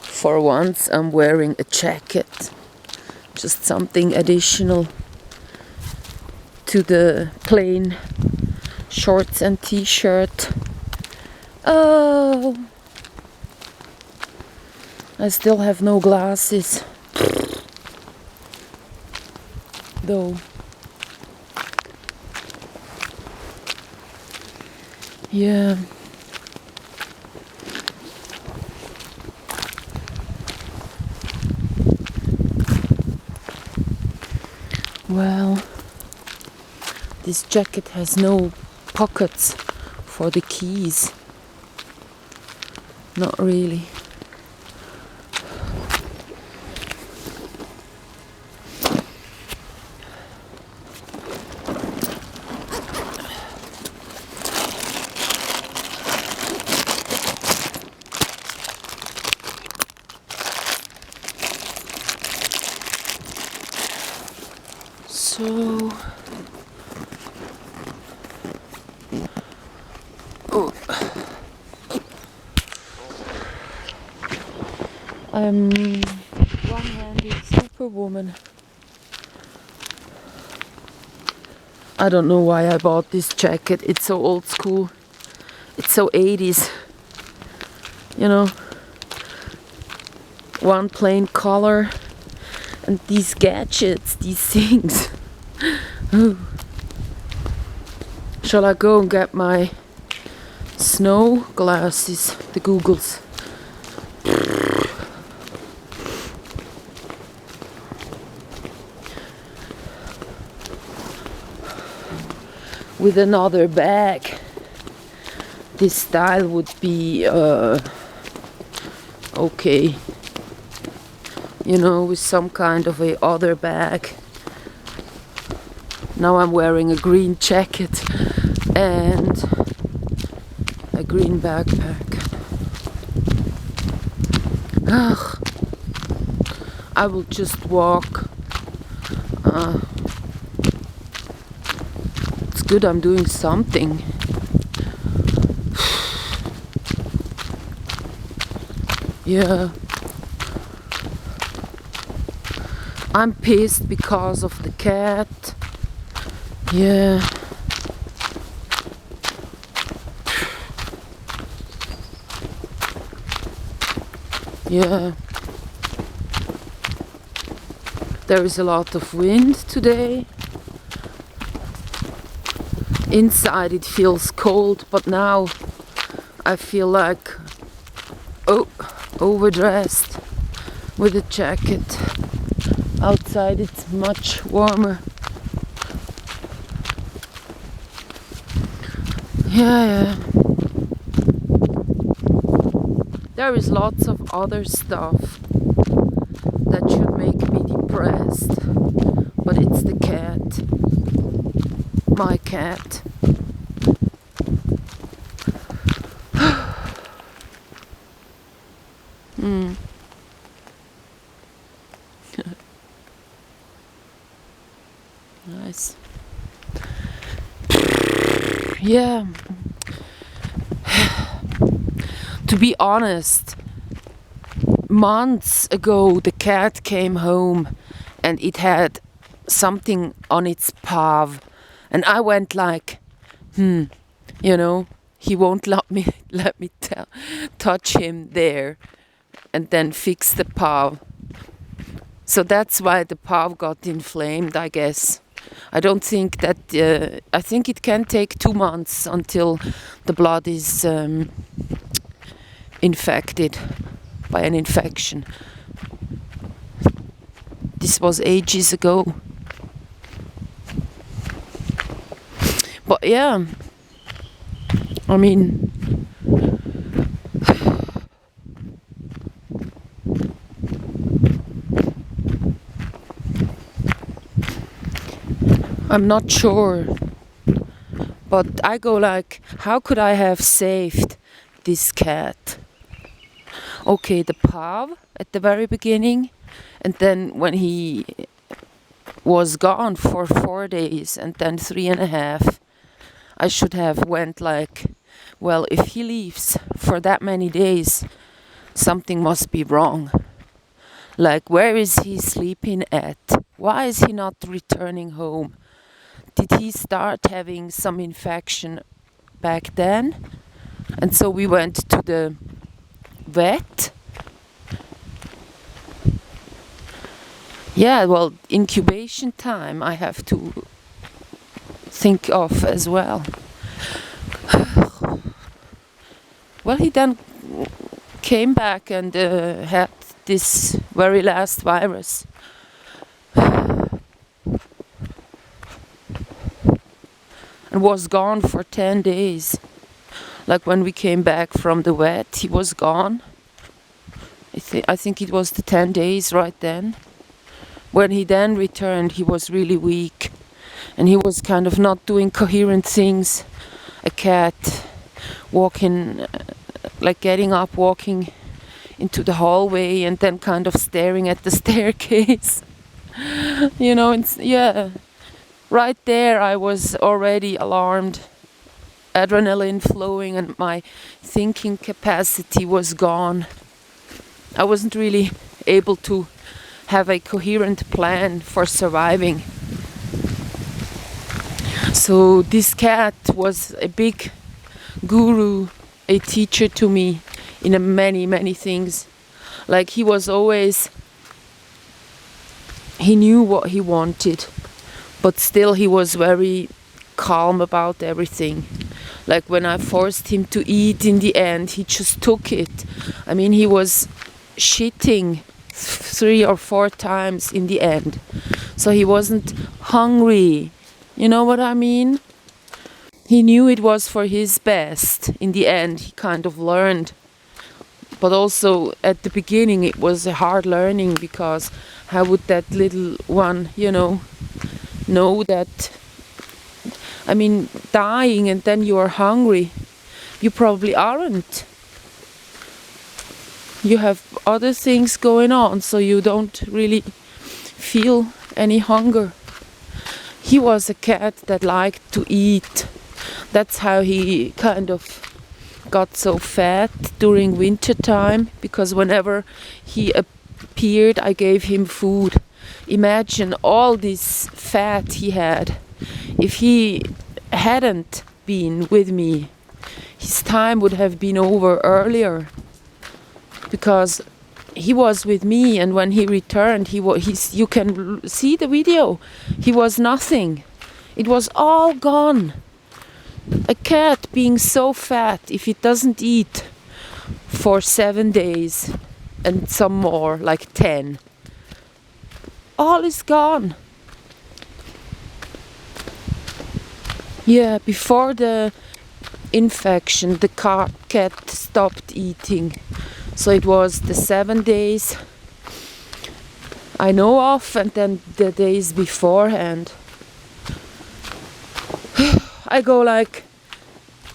For once I'm wearing a jacket. Just something additional to the plain shorts and t-shirt. Oh, I still have no glasses. Though. Yeah. Well, this jacket has no pockets for the keys. Not really. So, I'm one-handed superwoman. I don't know why I bought this jacket. It's so old school. It's so 80s. You know, one plain color and these gadgets, these things. Ooh. Shall I go and get my snow glasses, the Googles? With another bag, this style would be okay. You know, with some kind of a other bag. Now I'm wearing a green jacket and a green backpack. Ugh. I will just walk. It's good I'm doing something. Yeah. I'm pissed because of the cat. Yeah. Yeah. There is a lot of wind today. Inside it feels cold, but now I feel like overdressed with a jacket. Outside it's much warmer. Yeah. There is lots of other stuff that should make me depressed, but it's the cat. My cat. Nice. Yeah. To be honest, months ago the cat came home and it had something on its paw, and I went like, you know, he won't let me touch him there and then fix the paw. So that's why the paw got inflamed, I guess. I don't think that, I think it can take 2 months until the blood is infected by an infection. This was ages ago. But yeah, I mean, I'm not sure, but I go like, how could I have saved this cat? Okay, the paw at the very beginning, and then when he was gone for 4 days and then 3.5. I should have went like, well, if he leaves for that many days, something must be wrong. Like, where is he sleeping at? Why is he not returning home? Did he start having some infection back then? And so we went to the vet. Yeah, well, incubation time I have to think of as well. Well, he then came back and had this very last virus. And was gone for 10 days. Like when we came back from the vet, he was gone. I think it was the 10 days right then. When he then returned, he was really weak. And he was kind of not doing coherent things. A cat walking, like getting up, walking into the hallway and then kind of staring at the staircase. You know, yeah. Right there I was already alarmed. Adrenaline flowing and my thinking capacity was gone. I wasn't really able to have a coherent plan for surviving. So this cat was a big guru, a teacher to me in many things. Like he knew what he wanted, but still he was very calm about everything. Like when I forced him to eat, in the end he just took it. I mean, he was shitting 3 or 4 times in the end, so he wasn't hungry. You know what I mean? He knew it was for his best. In the end he kind of learned, but also at the beginning it was a hard learning, because how would that little one, know that, I mean, dying and then you are hungry? You probably aren't. You have other things going on, so you don't really feel any hunger. He was a cat that liked to eat. That's how he kind of got so fat during winter time, because whenever he appeared I gave him food. Imagine all this fat he had. If he hadn't been with me, his time would have been over earlier, because he was with me, and when he returned, you can see the video, he was nothing. It was all gone. A cat being so fat, if it doesn't eat for 7 days and some more, like 10, all is gone. Yeah, before the infection, the cat stopped eating. So it was the 7 days I know of, and then the days beforehand. I go like,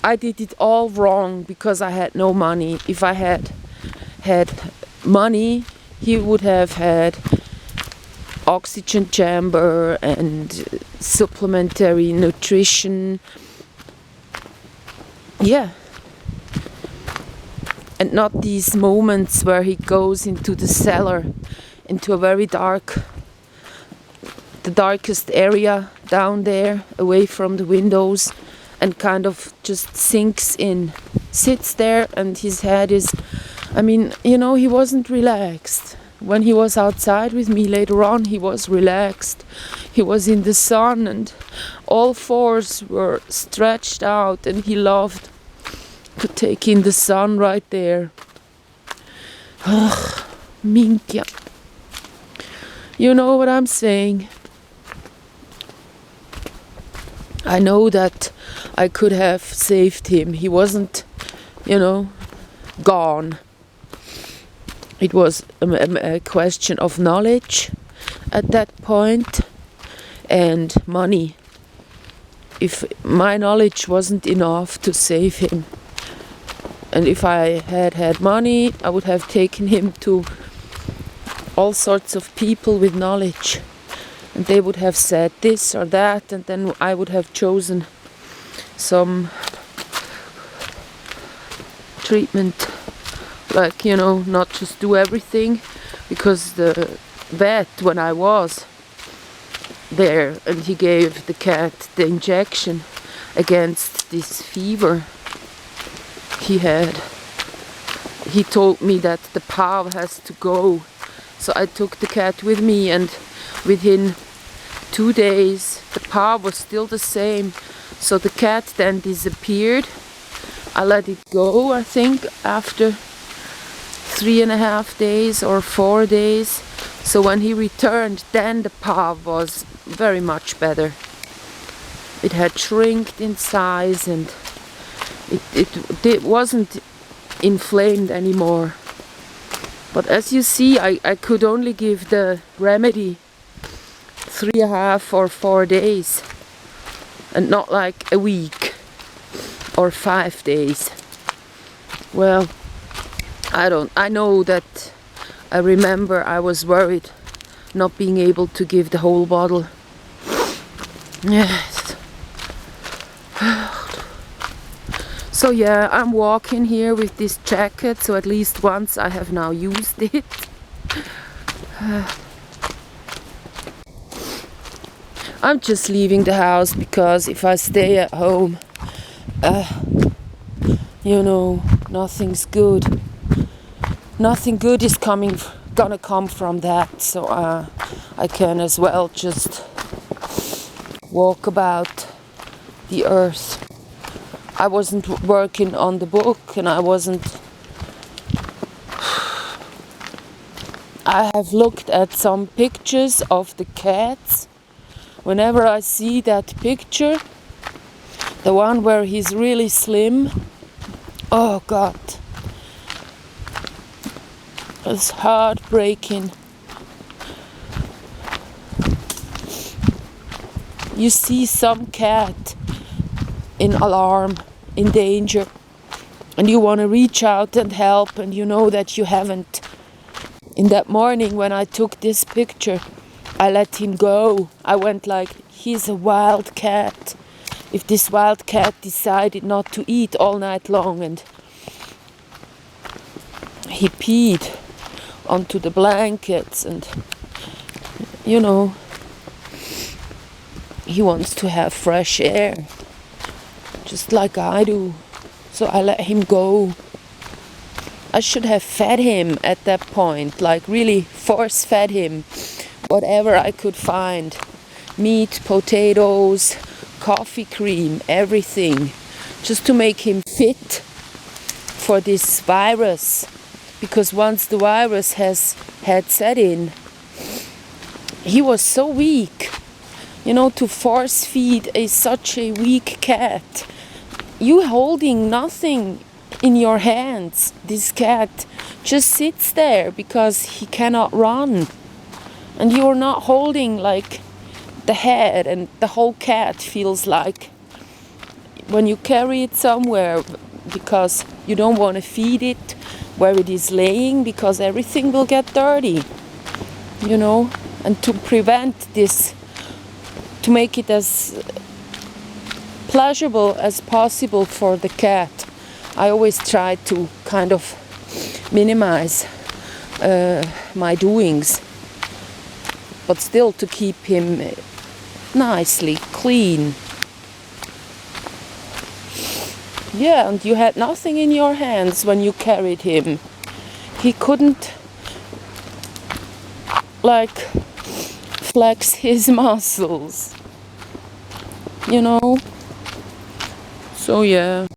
I did it all wrong because I had no money. If I had money, he would have had oxygen chamber and supplementary nutrition. Yeah. And not these moments where he goes into the cellar, into a very the darkest area down there, away from the windows, and kind of just sinks in, sits there, and his head is, he wasn't relaxed. When he was outside with me later on, he was relaxed. He was in the sun and all fours were stretched out, and he loved to take in the sun right there. Ugh, Minkja. You know what I'm saying? I know that I could have saved him. He wasn't, gone. It was a question of knowledge at that point and money. If my knowledge wasn't enough to save him, and if I had money, I would have taken him to all sorts of people with knowledge. and they would have said this or that, and then I would have chosen some treatment, like, you know, not just do everything, because the vet, when I was there and he gave the cat the injection against this fever he had, he told me that the paw has to go. So I took the cat with me, and within 2 days the paw was still the same. So the cat then disappeared. I let it go, I think, after 3.5 days or 4 days. So when he returned, then the paw was very much better. It had shrinked in size, and it wasn't inflamed anymore. But as you see, I could only give the remedy 3.5 or 4 days, and not like a week or 5 days. Well, I know that I remember I was worried not being able to give the whole bottle. Yes. So yeah, I'm walking here with this jacket, so at least once I have now used it. I'm just leaving the house because if I stay at home, you know, nothing's good. Nothing good is gonna come from that, so I can as well just walk about the earth. I wasn't working on the book, and I have looked at some pictures of the cats. Whenever I see that picture, the one where he's really slim, oh God, it's heartbreaking. You see some cat in alarm, in danger, and you want to reach out and help, and you know that you haven't. In that morning when I took this picture, I let him go. I went like, he's a wild cat. If this wild cat decided not to eat all night long, and he peed onto the blankets, and you know, he wants to have fresh air, just like I do. So I let him go. I should have fed him at that point, like really force fed him whatever I could find. Meat, potatoes, coffee cream, everything, just to make him fit for this virus. Because once the virus had set in, he was so weak. You know, to force feed such a weak cat, you holding nothing in your hands. This cat just sits there because he cannot run, and you're not holding like the head, and the whole cat feels like when you carry it somewhere, because you don't want to feed it where it is laying, because everything will get dirty, you know. And to prevent this, to make it as pleasurable as possible for the cat, I always try to kind of minimize my doings, but still to keep him nicely clean. Yeah, and you had nothing in your hands when you carried him. He couldn't like flex his muscles, you know. So yeah.